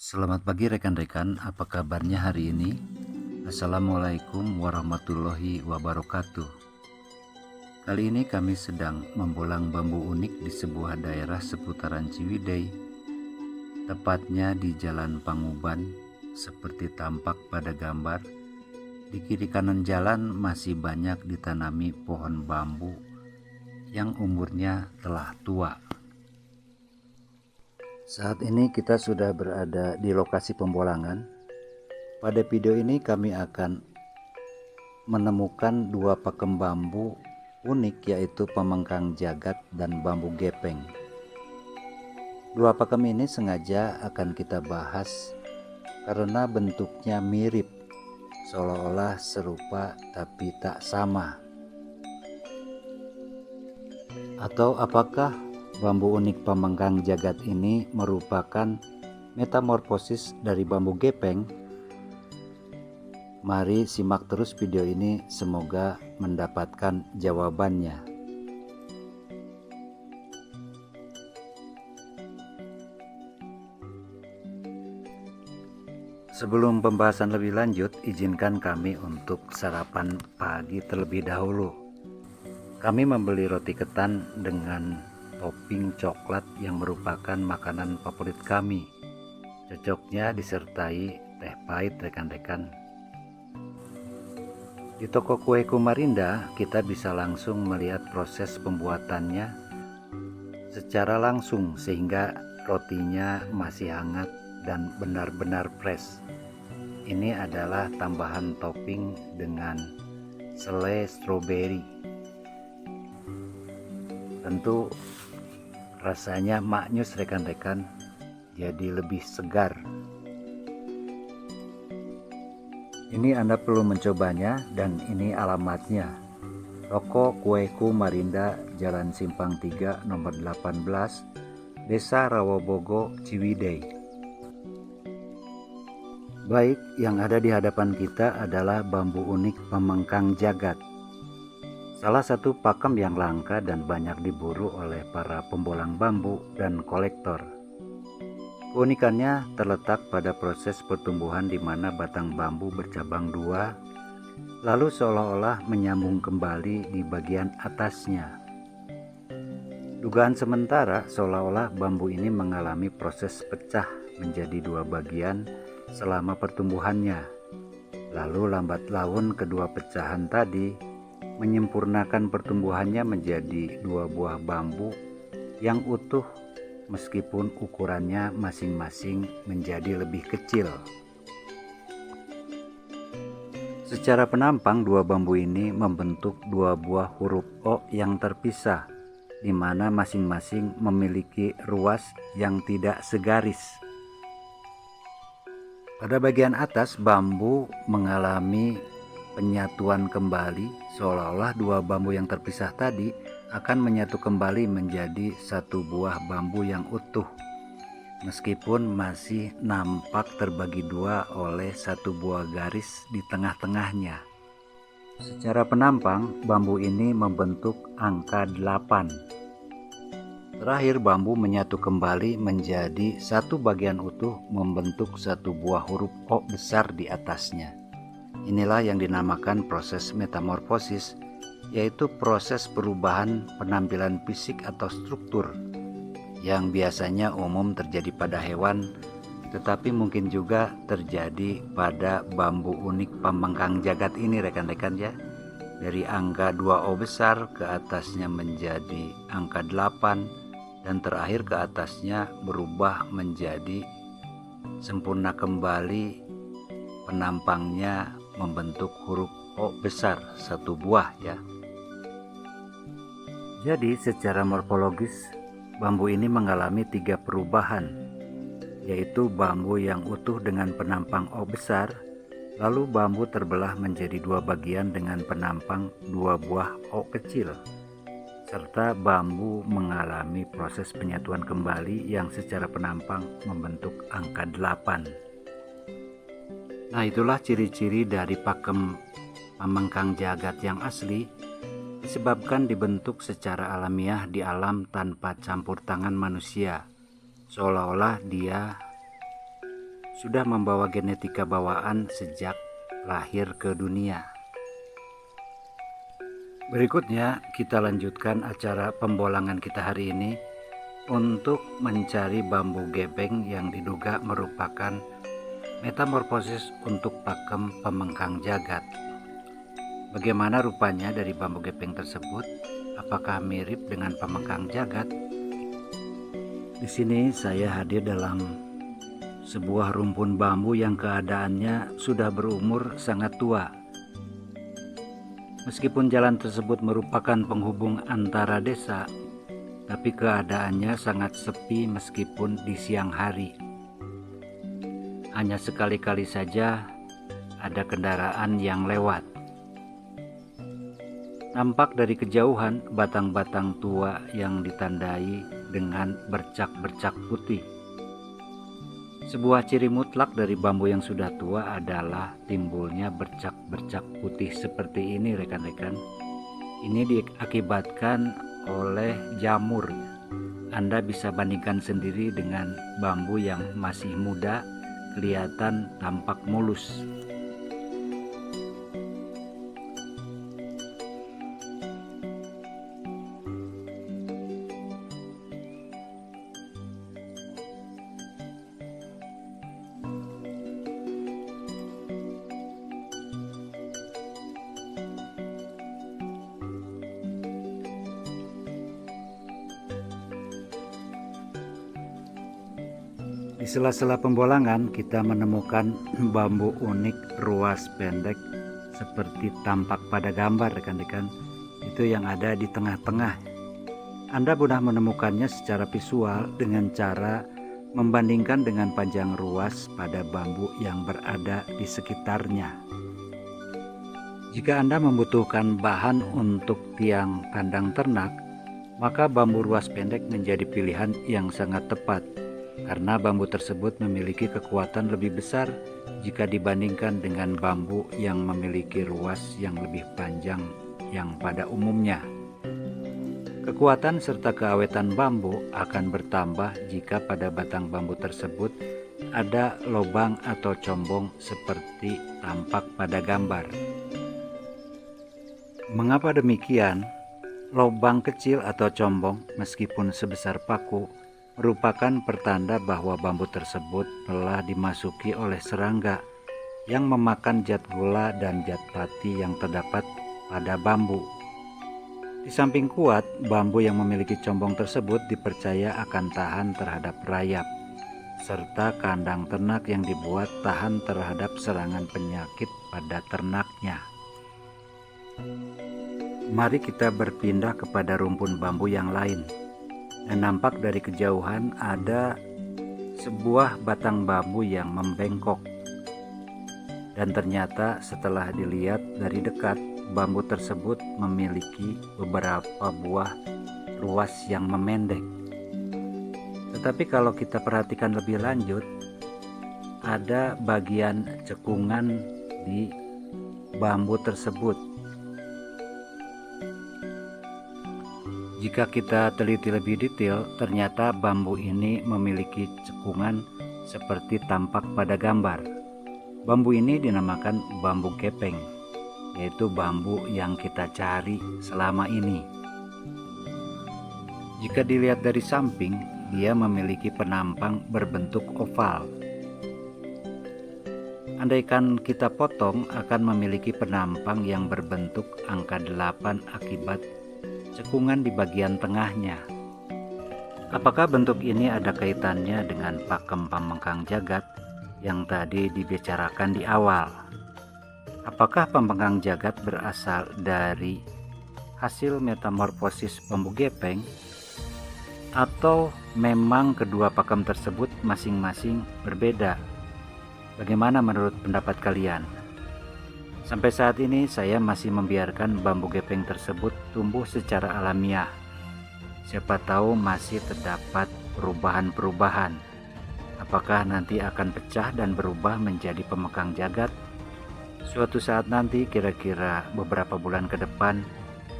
Selamat pagi rekan-rekan, apa kabarnya hari ini? Assalamualaikum warahmatullahi wabarakatuh. Kali ini kami sedang membolang bambu unik di sebuah daerah seputaran Ciwidey, tepatnya di Jalan Panguban, seperti tampak pada gambar. Di kiri kanan jalan masih banyak ditanami pohon bambu yang umurnya telah tua. Saat ini kita sudah berada di lokasi pembolangan. Pada video ini kami akan menemukan dua pakem bambu unik, yaitu pemengkang jagat dan bambu gepeng. Dua pakem ini sengaja akan kita bahas karena bentuknya mirip, seolah-olah serupa tapi tak sama. Atau apakah bambu unik pemengkang jagat ini merupakan metamorfosis dari bambu gepeng? Mari simak terus video ini, semoga mendapatkan jawabannya. Sebelum pembahasan lebih lanjut, izinkan kami untuk sarapan pagi terlebih dahulu. Kami membeli roti ketan dengan topping coklat yang merupakan makanan favorit kami. Cocoknya disertai teh pahit rekan-rekan. Di toko kue Kumarinda, kita bisa langsung melihat proses pembuatannya secara langsung sehingga rotinya masih hangat dan benar-benar fresh. Ini adalah tambahan topping dengan selai stroberi. Tentu rasanya maknyus rekan-rekan, jadi lebih segar. Ini Anda perlu mencobanya, dan ini alamatnya. Toko Kue Kumarinda, Jalan Simpang 3 nomor 18, Desa Rawobogo, Ciwidey. Baik, yang ada di hadapan kita adalah bambu unik pemengkang jagat. Salah satu pakem yang langka dan banyak diburu oleh para pembolang bambu dan kolektor. Keunikannya terletak pada proses pertumbuhan di mana batang bambu bercabang dua, lalu seolah-olah menyambung kembali di bagian atasnya. Dugaan sementara seolah-olah bambu ini mengalami proses pecah menjadi dua bagian selama pertumbuhannya. Lalu lambat laun kedua pecahan tadi menyempurnakan pertumbuhannya menjadi dua buah bambu yang utuh, meskipun ukurannya masing-masing menjadi lebih kecil. Secara penampang, dua bambu ini membentuk dua buah huruf O yang terpisah, di mana masing-masing memiliki ruas yang tidak segaris. Pada bagian atas, bambu mengalami penyatuan kembali, seolah-olah dua bambu yang terpisah tadi akan menyatu kembali menjadi satu buah bambu yang utuh, meskipun masih nampak terbagi dua oleh satu buah garis di tengah-tengahnya. Secara penampang, bambu ini membentuk angka 8. Terakhir, bambu menyatu kembali menjadi satu bagian utuh, membentuk satu buah huruf O besar di atasnya. Inilah yang dinamakan proses metamorfosis, yaitu proses perubahan penampilan fisik atau struktur yang biasanya umum terjadi pada hewan, tetapi mungkin juga terjadi pada bambu unik pemengkang jagat ini rekan-rekan ya. Dari angka 2O besar ke atasnya menjadi angka 8, dan terakhir ke atasnya berubah menjadi sempurna kembali, penampangnya membentuk huruf O besar satu buah ya. Jadi secara morfologis bambu ini mengalami 3 perubahan, yaitu bambu yang utuh dengan penampang O besar, lalu bambu terbelah menjadi dua bagian dengan penampang dua buah O kecil, serta bambu mengalami proses penyatuan kembali yang secara penampang membentuk angka 8. Nah, itulah ciri-ciri dari pakem pemengkang jagat yang asli, disebabkan dibentuk secara alamiah di alam tanpa campur tangan manusia, seolah-olah dia sudah membawa genetika bawaan sejak lahir ke dunia. Berikutnya kita lanjutkan acara pembolangan kita hari ini untuk mencari bambu gepeng yang diduga merupakan metamorfosis untuk pakem pemengkang jagat. Bagaimana rupanya dari bambu gepeng tersebut? Apakah mirip dengan pemengkang jagat? Di sini saya hadir dalam sebuah rumpun bambu yang keadaannya sudah berumur sangat tua. Meskipun jalan tersebut merupakan penghubung antara desa, tapi keadaannya sangat sepi meskipun di siang hari. Hanya sekali-kali saja ada kendaraan yang lewat. Nampak dari kejauhan batang-batang tua yang ditandai dengan bercak-bercak putih. Sebuah ciri mutlak dari bambu yang sudah tua adalah timbulnya bercak-bercak putih seperti ini, rekan-rekan. Ini diakibatkan oleh jamur. Anda bisa bandingkan sendiri dengan bambu yang masih muda, kelihatan tampak mulus. Di sela-sela pembolangan kita menemukan bambu unik ruas pendek seperti tampak pada gambar, rekan-rekan. Itu yang ada di tengah-tengah. Anda mudah menemukannya secara visual dengan cara membandingkan dengan panjang ruas pada bambu yang berada di sekitarnya. Jika Anda membutuhkan bahan untuk tiang kandang ternak, maka bambu ruas pendek menjadi pilihan yang sangat tepat. Karena bambu tersebut memiliki kekuatan lebih besar jika dibandingkan dengan bambu yang memiliki ruas yang lebih panjang yang pada umumnya. Kekuatan serta keawetan bambu akan bertambah jika pada batang bambu tersebut ada lubang atau combong seperti tampak pada gambar. Mengapa demikian? Lubang kecil atau combong meskipun sebesar paku merupakan pertanda bahwa bambu tersebut telah dimasuki oleh serangga yang memakan zat gula dan zat pati yang terdapat pada bambu. Di samping kuat, bambu yang memiliki combong tersebut dipercaya akan tahan terhadap rayap, serta kandang ternak yang dibuat tahan terhadap serangan penyakit pada ternaknya. Mari kita berpindah kepada rumpun bambu yang lain. Dan nampak dari kejauhan ada sebuah batang bambu yang membengkok. Dan ternyata setelah dilihat dari dekat, bambu tersebut memiliki beberapa buah ruas yang memendek. Tetapi kalau kita perhatikan lebih lanjut, ada bagian cekungan di bambu tersebut. Jika kita teliti lebih detail, ternyata bambu ini memiliki cekungan seperti tampak pada gambar. Bambu ini dinamakan bambu gepeng, yaitu bambu yang kita cari selama ini. Jika dilihat dari samping, dia memiliki penampang berbentuk oval. Andaikan kita potong, akan memiliki penampang yang berbentuk angka 8 akibat cekungan di bagian tengahnya. Apakah bentuk ini ada kaitannya dengan pakem pemengkang jagat yang tadi dibicarakan di awal? Apakah pemengkang jagat berasal dari hasil metamorfosis bambu gepeng, atau memang kedua pakem tersebut masing-masing berbeda? Bagaimana menurut pendapat kalian? Sampai saat ini saya masih membiarkan bambu gepeng tersebut tumbuh secara alamiah. Siapa tahu masih terdapat perubahan-perubahan. Apakah nanti akan pecah dan berubah menjadi pemengkang jagat? Suatu saat nanti, kira-kira beberapa bulan ke depan,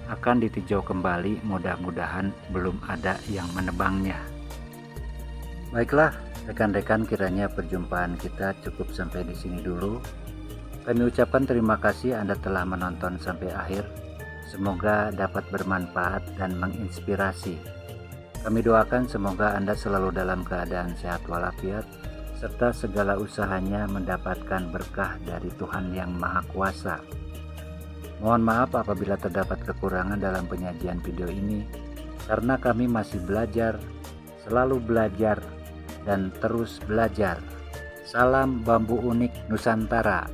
akan ditinjau kembali, mudah-mudahan belum ada yang menebangnya. Baiklah, Rekan-rekan, kiranya perjumpaan kita cukup sampai di sini dulu. Kami ucapkan terima kasih Anda telah menonton sampai akhir. Semoga dapat bermanfaat dan menginspirasi. Kami doakan semoga Anda selalu dalam keadaan sehat walafiat, serta segala usahanya mendapatkan berkah dari Tuhan Yang Maha Kuasa. Mohon maaf apabila terdapat kekurangan dalam penyajian video ini, karena kami masih belajar, selalu belajar, dan terus belajar. Salam Bambu Unik Nusantara.